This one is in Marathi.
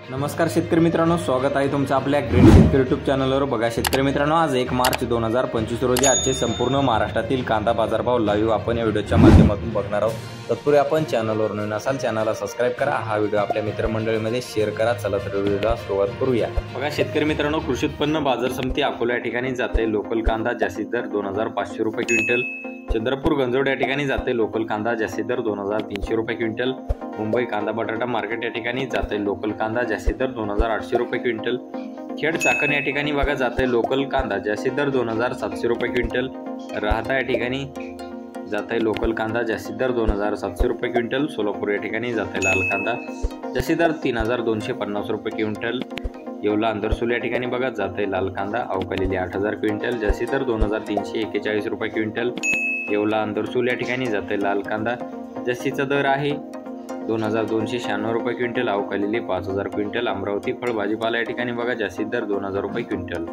नमस्कार शेतकरी मित्रांनो, स्वागत आहे तुमचं आपल्या ग्रीन शेतकरी यूट्यूब चॅनलवर। बघा शेतकरी मित्रांनो, आज 1 मार्च 2025 रोजी आजचे संपूर्ण महाराष्ट्रातील कांदा बाजारभाव लाईव्ह आपण या व्हिडिओच्या माध्यमातून बघणार आहोत। तत्पूर्वी आपण चॅनलवर नवीन असाल चॅनलला सबस्क्राइब करा, हा व्हिडिओ आपल्या मित्रमंडळीमध्ये शेअर करा। चला तर व्हिडिओला सुरुवात करूया। बघा शेतकरी मित्रांनो, कृषी उत्पन्न बाजार समिती अकोला या ठिकाणी जाते लोकल कांदा जास्तीत दर 2500 रुपये क्विंटल। चंद्रपूर गंजोड या ठिकाणी जाते लोकल कांदा जास्तीत दर 2300 रुपये क्विंटल। मुंबई कांदा बटाटा मार्केट या ठिकाणी जाते लोकल कांदा जास्तीत दर 2800 रुपये क्विंटल। खेड चाकण या ठिकाणी बघा जाते लोकल कांदा जास्तीत दर 2700 रुपये क्विंटल। राहता या ठिकाणी जाते लोकल कांदा जास्तीत दर 2700 रुपये क्विंटल। सोलापूर या ठिकाणी जाते लाल कांदा जास्तीत दर 3250 रुपये क्विंटल। येवला अंदरसूल या ठिकाणी बघा जाते लाल कांदा अवकालेली 8000 क्विंटल जास्तीत दर 2341 रुपये क्विंटल। येवला अंदरसूल या ठिकाणी जाते लाल कांदा जास्तीचा दर आहे 2296 रुपये क्विंटल, अवकालेली 5000 क्विंटल। अमरावती फळ भाजीपाला या ठिकाणी बघा जास्तीत दर 2000 रुपये क्विंटल।